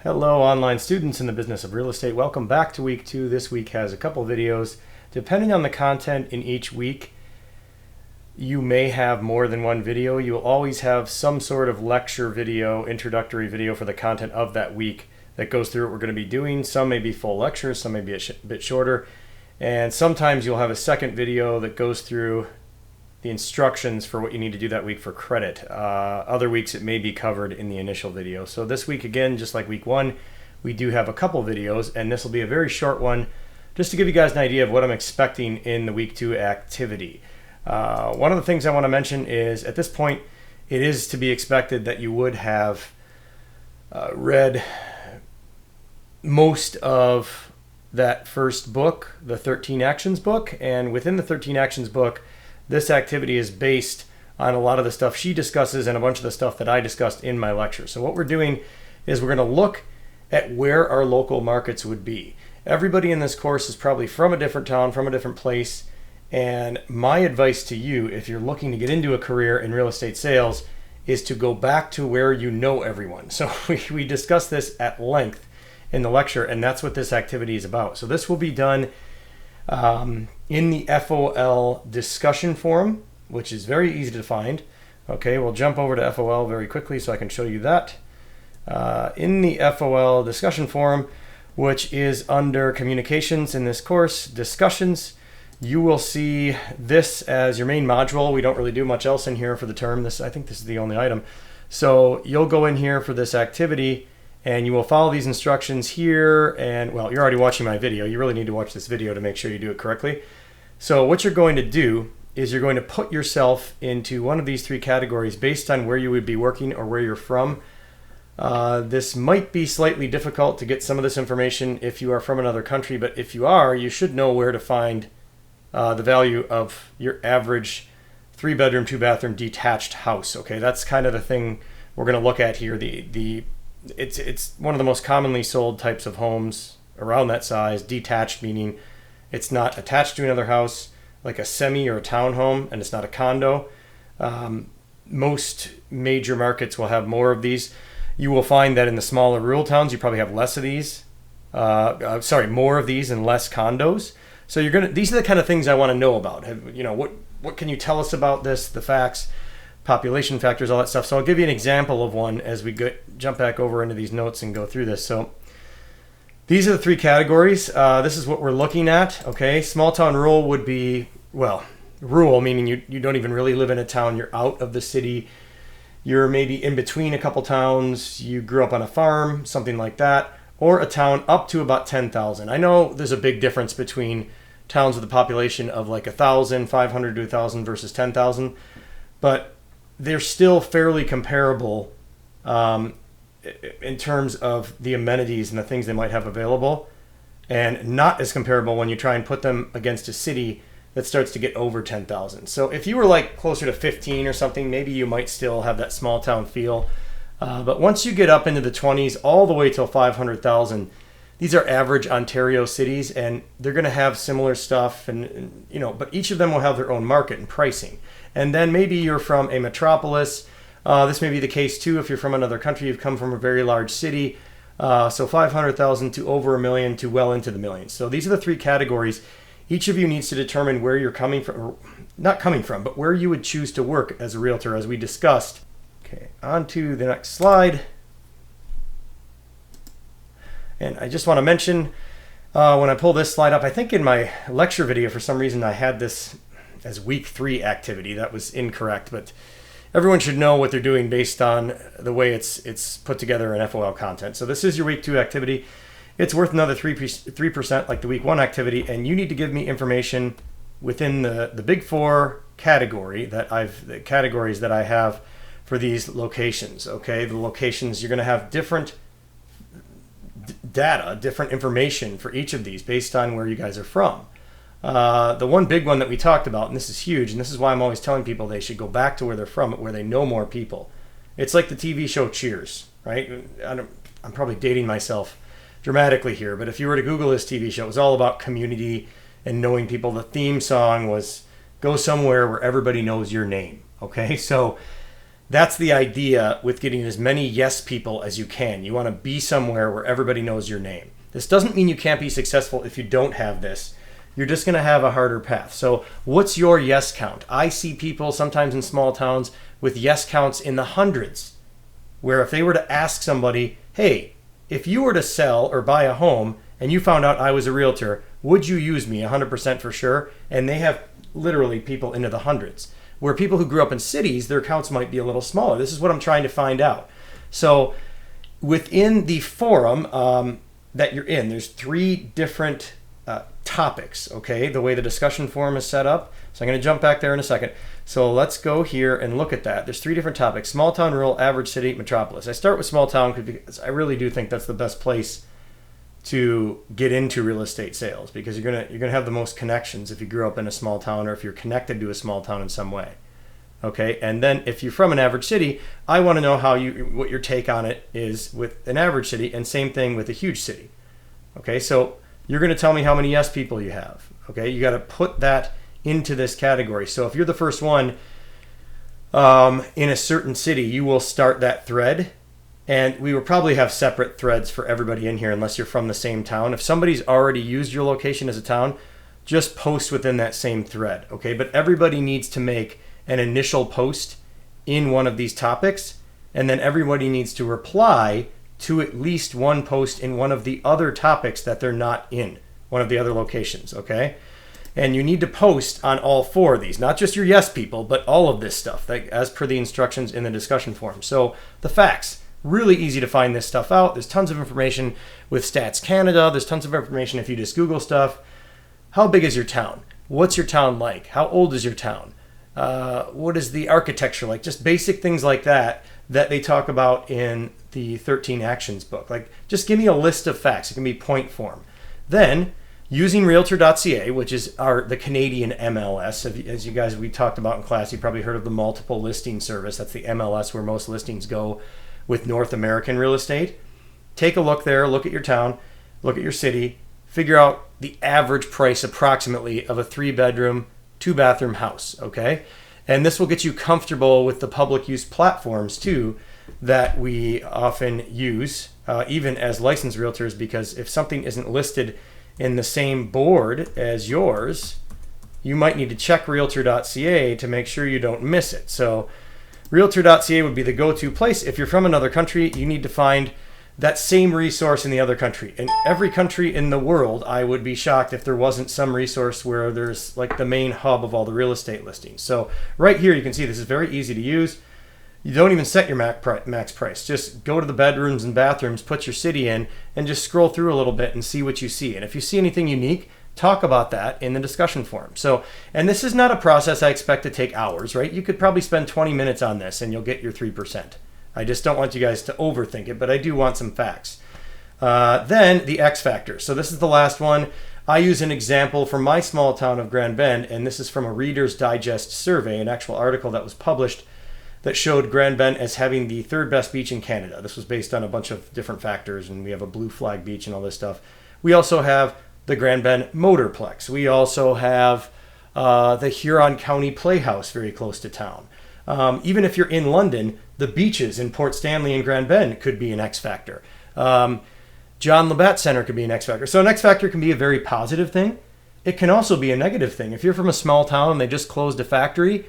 Hello online students in the business of real estate. Welcome back to week 2. This week has a couple videos. Depending on the content in each week, you may have more than one video. You'll always have some sort of lecture video, introductory video for the content of that week that goes through what we're going to be doing. Some may be full lectures, some may be a bit shorter. And sometimes you'll have a second video that goes through the instructions for what you need to do that week for credit. Other weeks it may be covered in the initial video. So this week, again, just like week 1, we do have a couple videos, and this will be a very short one just to give you guys an idea of what I'm expecting in the week 2 activity. One of the things I want to mention is at this point, it is to be expected that you would have read most of that first book, the 13 Actions book, and within the 13 Actions book, this activity is based on a lot of the stuff she discusses and a bunch of the stuff that I discussed in my lecture. So what we're doing is we're going to look at where our local markets would be. Everybody in this course is probably from a different town, from a different place, and my advice to you, if you're looking to get into a career in real estate sales, is to go back to where you know everyone. So we discussed this at length in the lecture, and that's what this activity is about. So this will be done in the FOL discussion forum, which is very easy to find. Okay, we'll jump over to FOL very quickly so I can show you that. In the FOL discussion forum, which is under communications in this course, discussions, you will see this as your main module. We don't really do much else in here for the term. I think this is the only item. So you'll go in here for this activity, and you will follow these instructions here. And well, you're already watching my video. You really need to watch this video to make sure you do it correctly. So what you're going to do is you're going to put yourself into one of these 3 categories based on where you would be working or where you're from. This might be slightly difficult to get some of this information if you are from another country, but if you are, you should know where to find the value of your average 3-bedroom, 2-bathroom detached house. Okay, that's kind of the thing we're going to look at here. It's one of the most commonly sold types of homes around that size. Detached meaning it's not attached to another house, like a semi or a townhome, and it's not a condo. Most major markets will have more of these. You will find that in the smaller rural towns, you probably have less of these. More of these and less condos. So these are the kind of things I want to know about. What can you tell us about this? The facts, population factors, all that stuff. So I'll give you an example of one as we jump back over into these notes and go through this. So these are the 3 categories. This is what we're looking at. Okay, small town rural would be, well, rural meaning you don't even really live in a town. You're out of the city. You're maybe in between a couple towns. You grew up on a farm, something like that, or a town up to about 10,000. I know there's a big difference between towns with a population of like 1,000, 500 to 1,000 versus 10,000, but they're still fairly comparable in terms of the amenities and the things they might have available, and not as comparable when you try and put them against a city that starts to get over 10,000. So if you were like closer to 15 or something, maybe you might still have that small town feel. But once you get up into the 20s, all the way till 500,000, these are average Ontario cities, and they're going to have similar stuff, but each of them will have their own market and pricing. And then maybe you're from a metropolis. This may be the case too if you're from another country. You've come from a very large city. So 500,000 to over $1 million to well into the millions. So these are the 3 categories. Each of you needs to determine where you're coming from, or not coming from, but where you would choose to work as a realtor, as we discussed. Okay, on to the next slide. And I just want to mention, when I pull this slide up, I think in my lecture video, for some reason, I had this as week 3 activity. That was incorrect, but everyone should know what they're doing based on the way it's put together in FOL content. So this is your week 2 activity. It's worth another 3% like the week 1 activity, and you need to give me information within the big 4 categories that I have for these locations. Okay, the locations, you're going to have different data, different information for each of these based on where you guys are from. The one big one that we talked about, and this is huge, and this is why I'm always telling people they should go back to where they're from, where they know more people. It's like the TV show Cheers, right? I'm probably dating myself dramatically here, but if you were to Google this TV show, it was all about community and knowing people. The theme song was "Go somewhere where everybody knows your name." Okay, so That's the idea with getting as many yes people as you can. You want to be somewhere where everybody knows your name. This doesn't mean you can't be successful if you don't have this. You're just going to have a harder path. So what's your yes count? I see people sometimes in small towns with yes counts in the hundreds, where if they were to ask somebody, hey, if you were to sell or buy a home and you found out I was a realtor, would you use me 100% for sure? And they have literally people into the hundreds. Where people who grew up in cities, their counts might be a little smaller. This is what I'm trying to find out. So within the forum that you're in, there's 3 different topics, okay? The way the discussion forum is set up. So I'm going to jump back there in a second. So let's go here and look at that. There's 3 different topics: small town, rural, average city, metropolis. I start with small town because I really do think that's the best place to get into real estate sales, because you're gonna have the most connections if you grew up in a small town or if you're connected to a small town in some way. Okay, and then if you're from an average city, I want to know what your take on it is with an average city, and same thing with a huge city. Okay, so you're going to tell me how many yes people you have. Okay, you got to put that into this category. So if you're the first one in a certain city, you will start that thread. And we will probably have separate threads for everybody in here unless you're from the same town. If somebody's already used your location as a town, just post within that same thread, okay? But everybody needs to make an initial post in one of these topics, and then everybody needs to reply to at least one post in one of the other topics that they're not in, one of the other locations, okay? And you need to post on all 4 of these, not just your yes people, but all of this stuff, like, as per the instructions in the discussion forum. So the facts. Really easy to find this stuff out. There's tons of information with Stats Canada. There's tons of information if you just Google stuff. How big is your town? What's your town like? How old is your town? What is the architecture like? Just basic things like that they talk about in the 13 Actions book. Like, just give me a list of facts. It can be point form. Then, using Realtor.ca, which is the Canadian MLS, as you guys, we talked about in class, you probably heard of the multiple listing service. That's the MLS where most listings go with North American real estate. Take a look there, look at your town, look at your city, figure out the average price approximately of a 3-bedroom, 2-bathroom house, okay? And this will get you comfortable with the public use platforms too that we often use, even as licensed realtors, because if something isn't listed in the same board as yours, you might need to check Realtor.ca to make sure you don't miss it. So Realtor.ca would be the go-to place. If you're from another country, you need to find that same resource in the other country. In every country in the world, I would be shocked if there wasn't some resource where there's like the main hub of all the real estate listings. So right here, you can see this is very easy to use. You don't even set your max price. Just go to the bedrooms and bathrooms, put your city in, and just scroll through a little bit and see what you see. And if you see anything unique, talk about that in the discussion forum. So, and this is not a process I expect to take hours, right? You could probably spend 20 minutes on this and you'll get your 3%. I just don't want you guys to overthink it, but I do want some facts. Then the X factor. So this is the last one. I use an example from my small town of Grand Bend, and this is from a Reader's Digest survey, an actual article that was published that showed Grand Bend as having the 3rd best beach in Canada. This was based on a bunch of different factors, and we have a blue flag beach and all this stuff. We also have the Grand Bend Motorplex. We also have the Huron County Playhouse very close to town. Even if you're in London, the beaches in Port Stanley and Grand Bend could be an X factor. John Labatt Center could be an X factor. So an X factor can be a very positive thing. It can also be a negative thing. If you're from a small town and they just closed a factory,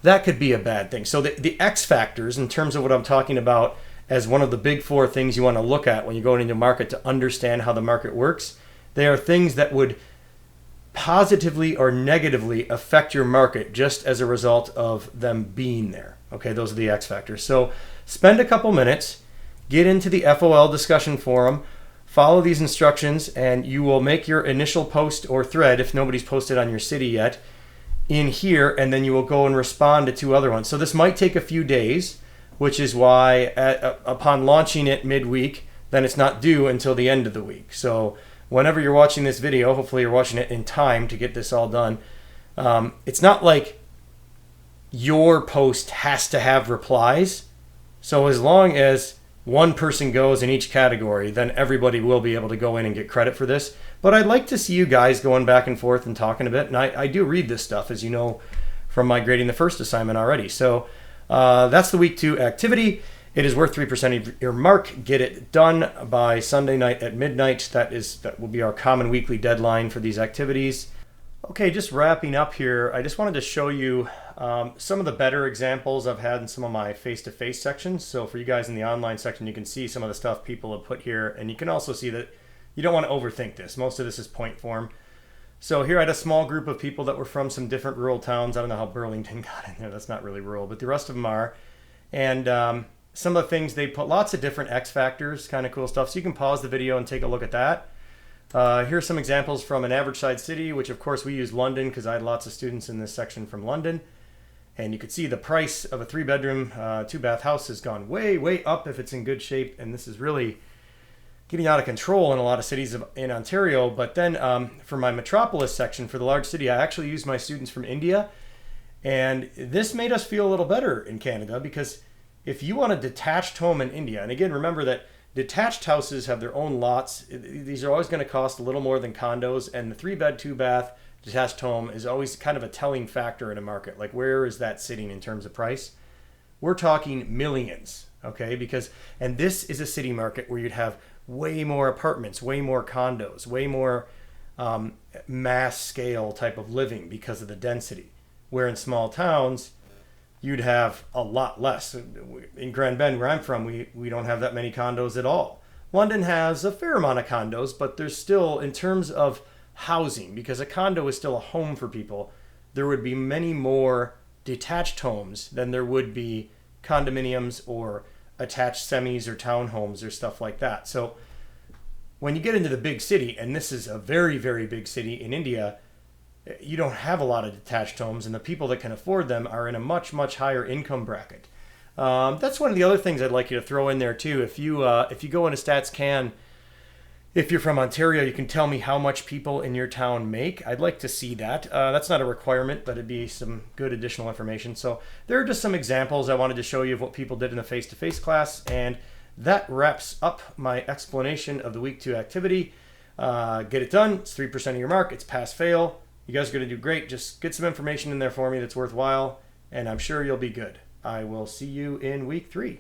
that could be a bad thing. So the X factors, in terms of what I'm talking about as one of the big 4 things you want to look at when you go into a market to understand how the market works, they are things that would positively or negatively affect your market just as a result of them being there. Okay, those are the X factors. So spend a couple minutes, get into the FOL discussion forum, follow these instructions, and you will make your initial post or thread, if nobody's posted on your city yet, in here, and then you will go and respond to 2 other ones. So this might take a few days, which is why upon launching it midweek, then it's not due until the end of the week. So whenever you're watching this video, hopefully you're watching it in time to get this all done. It's not like your post has to have replies. So as long as one person goes in each category, then everybody will be able to go in and get credit for this. But I'd like to see you guys going back and forth and talking a bit. And I do read this stuff, as you know, from my grading the first assignment already. So That's the week 2 activity. It is worth 3% of your mark. Get it done by Sunday night at midnight. That will be our common weekly deadline for these activities. Okay, just wrapping up here, I just wanted to show you some of the better examples I've had in some of my face-to-face sections. So for you guys in the online section, you can see some of the stuff people have put here, and you can also see that you don't want to overthink this. Most of this is point form. So here I had a small group of people that were from some different rural towns. I don't know how Burlington got in there. That's not really rural, but the rest of them are. And some of the things, they put lots of different X factors, kind of cool stuff. So you can pause the video and take a look at that. Here's some examples from an average size city, which of course we use London because I had lots of students in this section from London. And you can see the price of a 3-bedroom, 2-bath house has gone way, way up if it's in good shape. And this is really getting out of control in a lot of cities in Ontario. But then for my metropolis section, for the large city, I actually used my students from India. And this made us feel a little better in Canada, because if you want a detached home in India, and again, remember that detached houses have their own lots. These are always going to cost a little more than condos, and the 3-bed, 2-bath detached home is always kind of a telling factor in a market. Like, where is that sitting in terms of price? We're talking millions, okay? And this is a city market where you'd have way more apartments, way more condos, way more mass scale type of living because of the density. Where in small towns, you'd have a lot less. In Grand Bend, where I'm from, we don't have that many condos at all. London has a fair amount of condos, but there's still, in terms of housing, because a condo is still a home for people, there would be many more detached homes than there would be condominiums or attached semis or townhomes or stuff like that. So when you get into the big city, and this is a very, very big city in India, you don't have a lot of detached homes, and the people that can afford them are in a much, much higher income bracket. That's one of the other things I'd like you to throw in there too. If you go into StatsCan, if you're from Ontario, you can tell me how much people in your town make. I'd like to see that. That's not a requirement, but it'd be some good additional information. So there are just some examples I wanted to show you of what people did in the face-to-face class, and that wraps up my explanation of the week 2 activity. Get it done. It's 3% of your mark. It's pass-fail. You guys are going to do great. Just get some information in there for me that's worthwhile, and I'm sure you'll be good. I will see you in week 3.